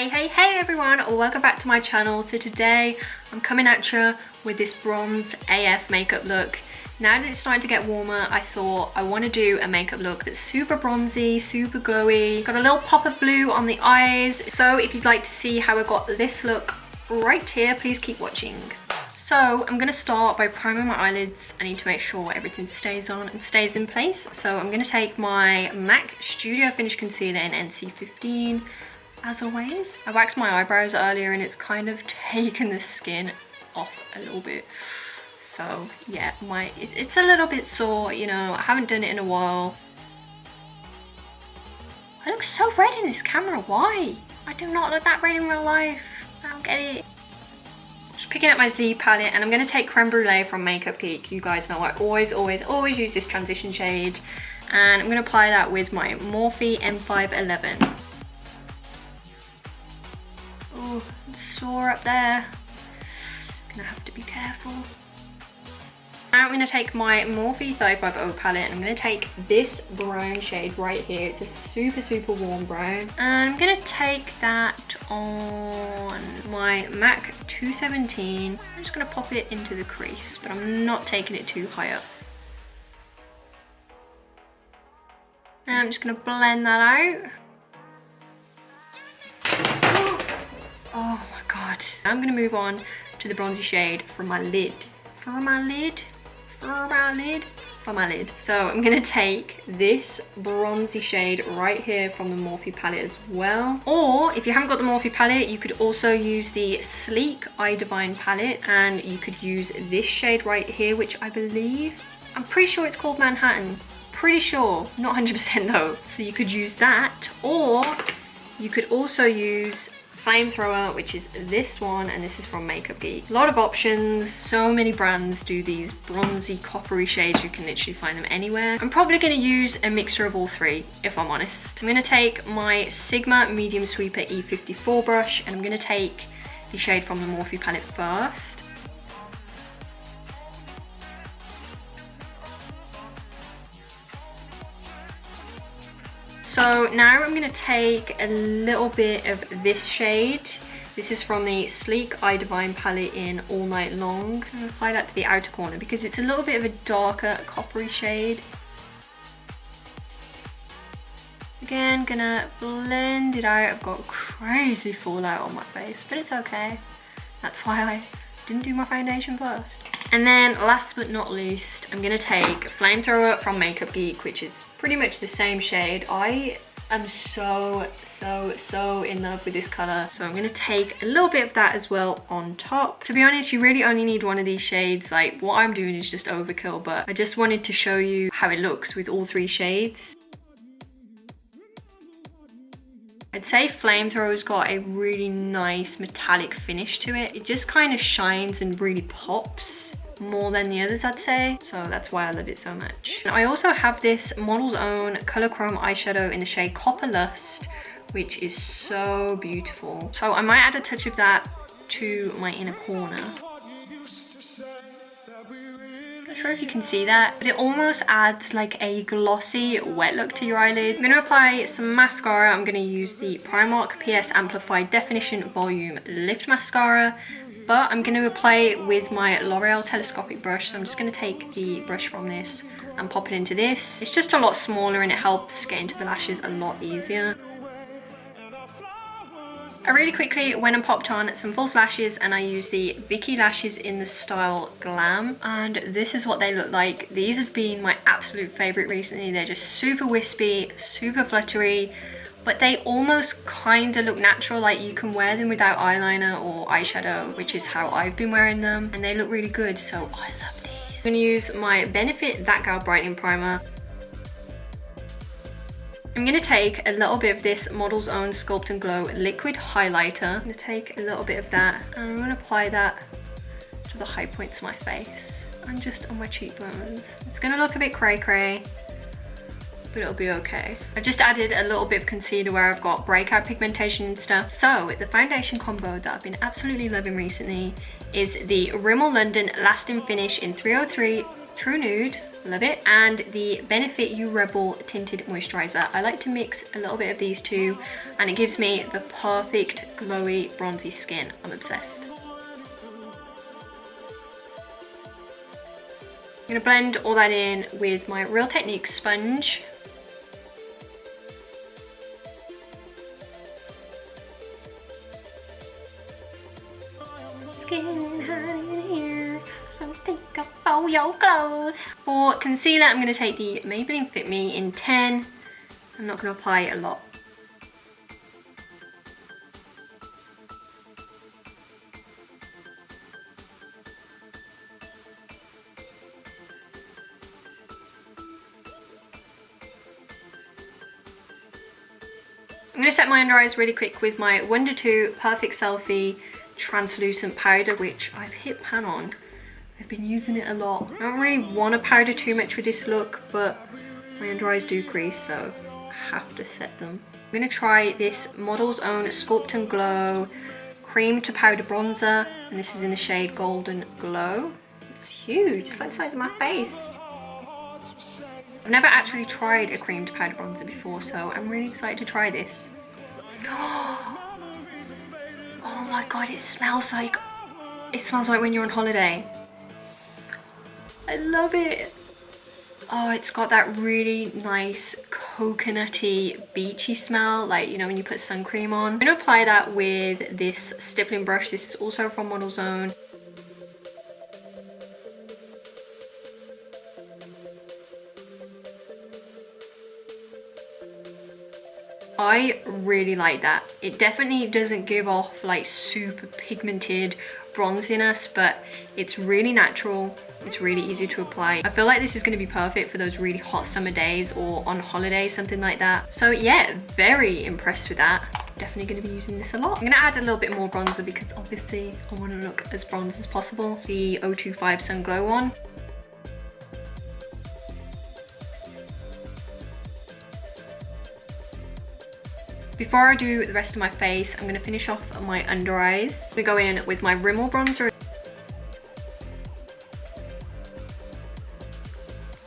Hey everyone, welcome back to my channel. So today I'm coming at you with this bronze AF makeup look. Now that it's starting to get warmer, I thought I want to do a makeup look that's super bronzy, super glowy, got a little pop of blue on the eyes. So if you'd like to see how I got this look right here, please keep watching. So I'm going to start by priming my eyelids. I need to make sure everything stays on and stays in place. So I'm going to take my MAC Studio Finish Concealer in NC15. As always, I waxed my eyebrows earlier and it's kind of taken the skin off a little bit. So yeah, it's a little bit sore, you know, I haven't done it in a while. I look so red in this camera, why? I do not look that red in real life. I don't get it. Just picking up my Z palette and I'm going to take Creme Brulee from Makeup Geek. You guys know I always use this transition shade. And I'm going to apply that with my Morphe M511. Oh, it's sore up there. Gonna have to be careful. Now I'm going to take my Morphe 350 palette and I'm going to take this brown shade right here. It's a super warm brown. And I'm going to take that on my MAC 217. I'm just going to pop it into the crease, but I'm not taking it too high up. And I'm just going to blend that out. Oh my god. I'm going to move on to the bronzy shade for my lid. For my lid. So I'm going to take this bronzy shade right here from the Morphe palette as well. Or if you haven't got the Morphe palette, you could also use the Sleek Eye Divine palette. And you could use this shade right here, which I believe, I'm pretty sure it's called Manhattan. Pretty sure, not 100% though. So you could use that, or you could also use Flamethrower, which is this one, and this is from Makeup Geek. A lot of options, so many brands do these bronzy coppery shades. You can literally find them anywhere. I'm probably going to use a mixture of all three, if I'm honest. I'm going to take my Sigma Medium Sweeper E54 brush and I'm going to take the shade from the Morphe palette first. So now I'm going to take a little bit of this shade. This is from the Sleek Eye Divine palette in All Night Long. I'm going to apply that to the outer corner because it's a little bit of a darker coppery shade. Again, gonna blend it out. I've got crazy fallout on my face, but it's okay. That's why I didn't do my foundation first. And then last but not least, I'm going to take Flamethrower from Makeup Geek, which is pretty much the same shade. I am so in love with this colour. So I'm going to take a little bit of that as well on top. To be honest, you really only need one of these shades. Like, what I'm doing is just overkill, but I just wanted to show you how it looks with all three shades. I'd say Flamethrower's got a really nice metallic finish to it. It just kind of shines and really pops more than the others, I'd say. So that's why I love it so much. And I also have this Model's Own Color Chrome eyeshadow in the shade Copper Lust, which is so beautiful. So I might add a touch of that to my inner corner. Not sure if you can see that, but it almost adds like a glossy wet look to your eyelid. I'm going to apply some mascara. I'm going to use the Primark PS Amplified Definition Volume Lift Mascara, but I'm going to apply it with my L'Oreal telescopic brush. So I'm just going to take the brush from this and pop it into this. It's just a lot smaller and it helps get into the lashes a lot easier. I really quickly went and popped on some false lashes and I used the Vicky lashes in the style Glam, and this is what they look like. These have been my absolute favorite recently. They're just super wispy, super fluttery, but they almost kind of look natural, like you can wear them without eyeliner or eyeshadow, which is how I've been wearing them, and they look really good, so I love these. I'm going to use my Benefit That Gal Brightening Primer. I'm going to take a little bit of this Model's Own Sculpt Glow liquid highlighter. I'm going to take a little bit of that and I'm going to apply that to the high points of my face and just on my cheekbones. It's going to look a bit cray-cray, but it'll be okay. I just added a little bit of concealer where I've got breakout pigmentation and stuff. So the foundation combo that I've been absolutely loving recently is the Rimmel London Lasting Finish in 303 True Nude. love it. And the Benefit You Rebel Tinted Moisturiser. I like to mix a little bit of these two, and it gives me the perfect glowy, bronzy skin. I'm obsessed. I'm gonna blend all that in with my Real Technique sponge. Skin high in here, so take off all your clothes. For concealer, I'm gonna take the Maybelline Fit Me in 10. I'm not gonna apply a lot. I'm going to set my under eyes really quick with my Wonder 2 Perfect Selfie translucent powder, which I've hit pan on. I've been using it a lot. I don't really want to powder too much with this look, but my under eyes do crease, so I have to set them. I'm going to try this Model's Own Sculpt Glow Cream to Powder Bronzer, and this is in the shade Golden Glow. It's huge, it's like the size of my face. I've never actually tried a cream to powder bronzer before, so I'm really excited to try this. Oh my god, it smells like when you're on holiday. I love it. Oh, it's got that really nice coconutty, beachy smell, like, you know, when you put sun cream on. I'm gonna apply that with this stippling brush. This is also from Model's Own. I really like that. It definitely doesn't give off like super pigmented bronziness, but it's really natural. It's really easy to apply. I feel like this is going to be perfect for those really hot summer days or on holiday, something like that. So yeah, very impressed with that. Definitely going to be using this a lot. I'm going to add a little bit more bronzer because obviously I want to look as bronze as possible. The 025 Sun Glow one. Before I do the rest of my face, I'm going to finish off my under eyes. I'm going to go in with my Rimmel bronzer.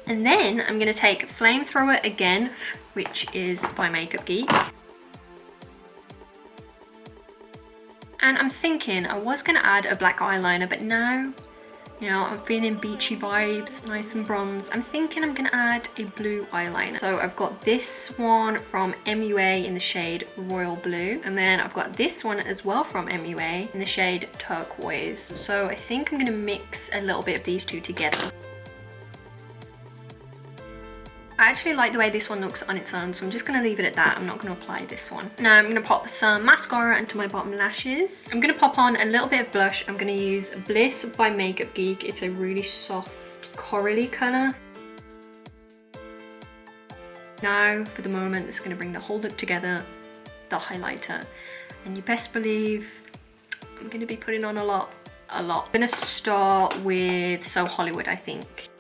And then I'm going to take Flamethrower again, which is by Geek. And I'm thinking I was going to add a black eyeliner, but now, you know, I'm feeling beachy vibes, nice and bronze. I'm thinking I'm gonna add a blue eyeliner. So I've got this one from MUA in the shade Royal Blue. And then I've got this one as well from MUA in the shade Turquoise. So I think I'm gonna mix a little bit of these two together. I actually like the way this one looks on its own, so I'm just going to leave it at that. I'm not going to apply this one. Now I'm going to pop some mascara into my bottom lashes. I'm going to pop on a little bit of blush. I'm going to use Bliss by Geek. It's a really soft corally colour. Now, for the moment, it's going to bring the whole look together, the highlighter. And you best believe I'm going to be putting on a lot. I'm going to start with So Hollywood, I think.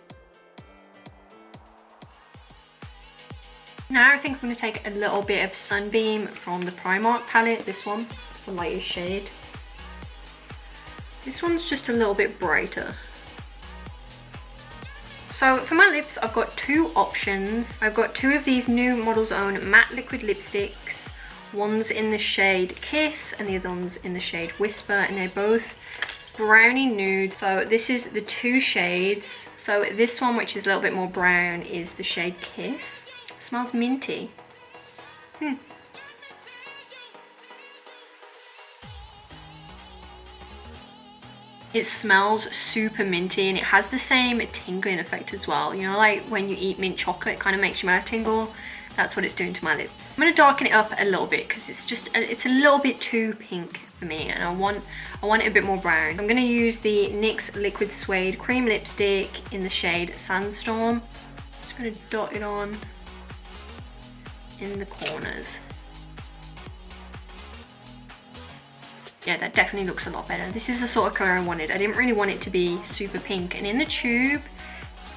Now I think I'm going to take a little bit of Sunbeam from the Primark palette. This one, it's the lightest shade. This one's just a little bit brighter. So for my lips, I've got two options. I've got two of these new Model's Own matte liquid lipsticks. One's in the shade Kiss and the other one's in the shade Whisper, and they're both browny nude. So this is the two shades. So this one, which is a little bit more brown, is the shade Kiss. Smells minty. It smells super minty, and it has the same tingling effect as well. You know, like when you eat mint chocolate, it kind of makes your mouth tingle. That's what it's doing to my lips. I'm going to darken it up a little bit because it's a little bit too pink for me, and I want it a bit more brown. I'm going to use the NYX Liquid Suede Cream Lipstick in the shade Sandstorm. Just going to dot it on in the corners. Yeah, that definitely looks a lot better. This is the sort of colour I wanted. I didn't really want it to be super pink, and in the tube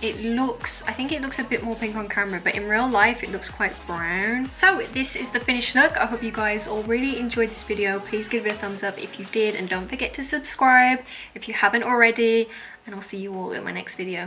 it looks, I think it looks a bit more pink on camera, but in real life it looks quite brown. So this is the finished look. I hope you guys all really enjoyed this video. Please give it a thumbs up if you did, and don't forget to subscribe if you haven't already, and I'll see you all in my next video.